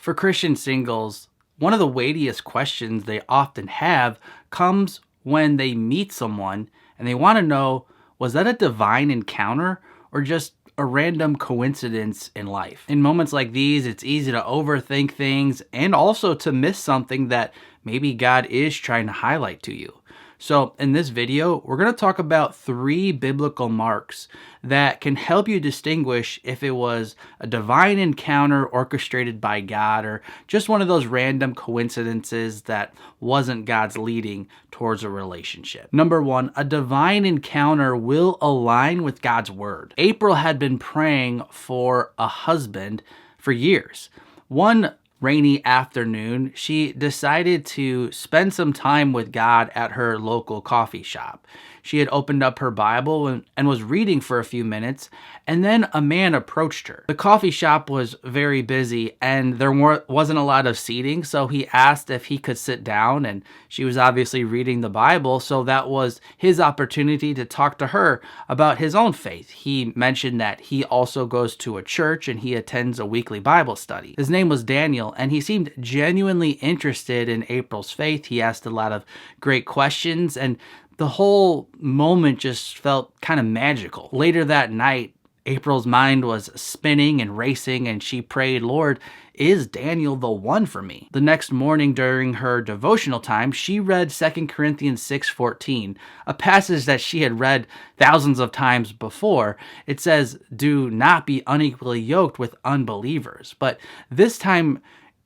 For Christian singles, one of the weightiest questions they often have comes when they meet someone and they want to know, was that a divine encounter or just a random coincidence in life? In moments like these, it's easy to overthink things and also to miss something that maybe God is trying to highlight to you. So in this video, we're going to talk about 3 biblical marks that can help you distinguish if it was a divine encounter orchestrated by God or just one of those random coincidences that wasn't God's leading towards a relationship. Number 1, a divine encounter will align with God's word. April had been praying for a husband for years. One rainy afternoon, she decided to spend some time with God at her local coffee shop. She had opened up her Bible and was reading for a few minutes, and then a man approached her. The coffee shop was very busy, and there wasn't a lot of seating, so he asked if he could sit down, and she was obviously reading the Bible, so that was his opportunity to talk to her about his own faith. He mentioned that he also goes to a church, and he attends a weekly Bible study. His name was Daniel, and he seemed genuinely interested in April's faith. He asked a lot of great questions, and the whole moment just felt kind of magical. Later that night, April's mind was spinning and racing, and she prayed, "Lord, is Daniel the one for me?" The next morning during her devotional time, she read 2 Corinthians 6:14, a passage that she had read thousands of times before. It says, "Do not be unequally yoked with unbelievers." But this time,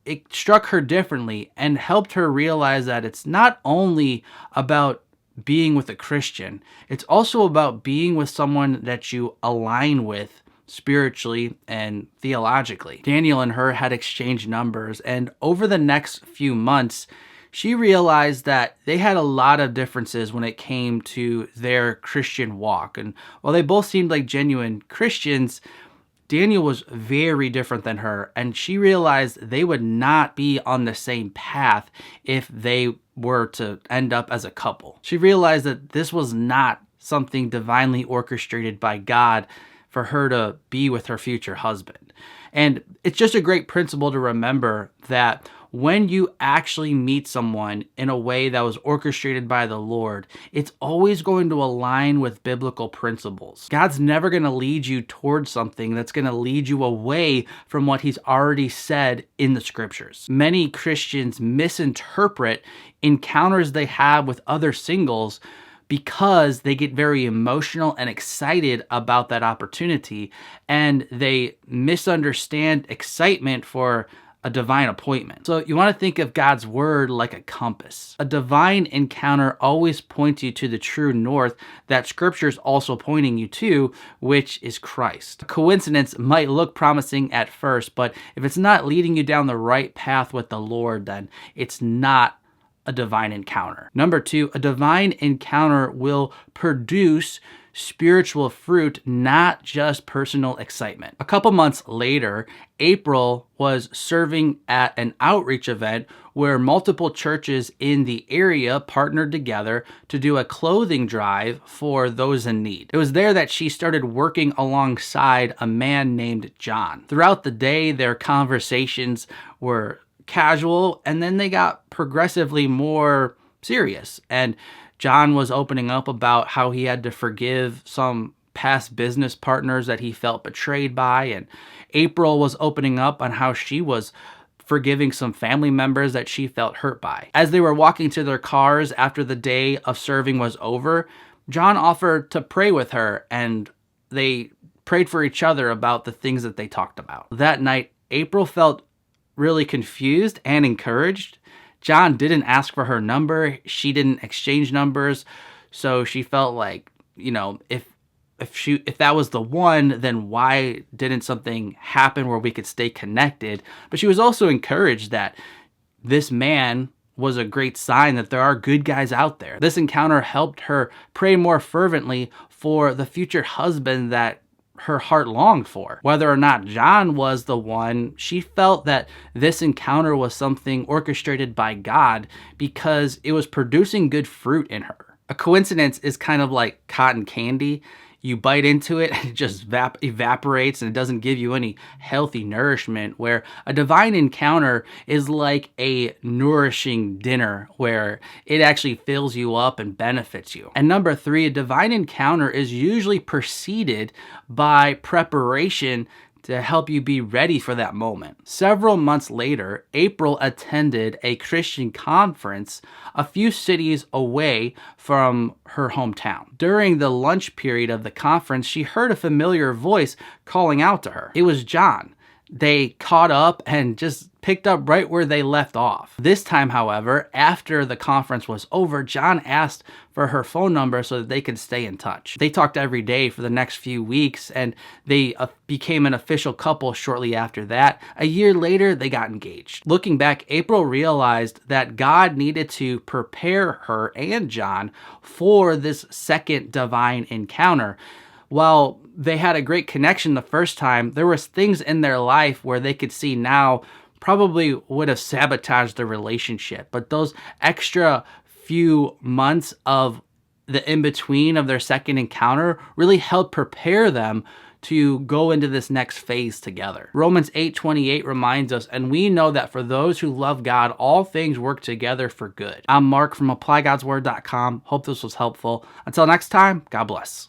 it struck her differently and helped her realize that it's not only about being with a Christian, it's also about being with someone that you align with spiritually and theologically. Daniel and her had exchanged numbers, and over the next few months, she realized that they had a lot of differences when it came to their Christian walk. And while they both seemed like genuine Christians, Daniel was very different than her, and she realized they would not be on the same path if they were to end up as a couple. She realized that this was not something divinely orchestrated by God for her to be with her future husband. And it's just a great principle to remember that when you actually meet someone in a way that was orchestrated by the Lord, it's always going to align with biblical principles. God's never going to lead you towards something that's going to lead you away from what he's already said in the scriptures. Many Christians misinterpret encounters they have with other singles because they get very emotional and excited about that opportunity, and they misunderstand excitement for a divine appointment. So you want to think of God's word like a compass. A divine encounter always points you to the true north that scripture is also pointing you to, which is Christ. A coincidence might look promising at first, but if it's not leading you down the right path with the Lord, then it's not a divine encounter. Number 2, a divine encounter will produce spiritual fruit, not just personal excitement. A couple months later, April was serving at an outreach event where multiple churches in the area partnered together to do a clothing drive for those in need. It was there that she started working alongside a man named John. Throughout the day, their conversations were casual, and then they got progressively more serious. And John was opening up about how he had to forgive some past business partners that he felt betrayed by, and April was opening up on how she was forgiving some family members that she felt hurt by. As they were walking to their cars after the day of serving was over, John offered to pray with her, and they prayed for each other about the things that they talked about. That night, April felt really confused and encouraged. John didn't ask for her number. She didn't exchange numbers. So she felt like, if that was the one, then why didn't something happen where we could stay connected? But she was also encouraged that this man was a great sign that there are good guys out there. This encounter helped her pray more fervently for the future husband that her heart longed for. Whether or not John was the one, she felt that this encounter was something orchestrated by God because it was producing good fruit in her. A coincidence is kind of like cotton candy. you bite into it and it just evaporates and it doesn't give you any healthy nourishment, where a divine encounter is like a nourishing dinner where it actually fills you up and benefits you. And number 3, a divine encounter is usually preceded by preparation to help you be ready for that moment. Several months later, April attended a Christian conference a few cities away from her hometown. During the lunch period of the conference, she heard a familiar voice calling out to her. It was John. They caught up and just picked up right where they left off. This time, however, after the conference was over, John asked for her phone number so that they could stay in touch. They talked every day for the next few weeks, and they became an official couple shortly after that. A year later, they got engaged. Looking back, April realized that God needed to prepare her and John for this second divine encounter. While they had a great connection the first time, there was things in their life where they could see now probably would have sabotaged the relationship. But those extra few months of the in-between of their second encounter really helped prepare them to go into this next phase together. Romans 8:28 reminds us, and we know that for those who love God, all things work together for good. I'm Mark from ApplyGodsWord.com. Hope this was helpful. Until next time, God bless.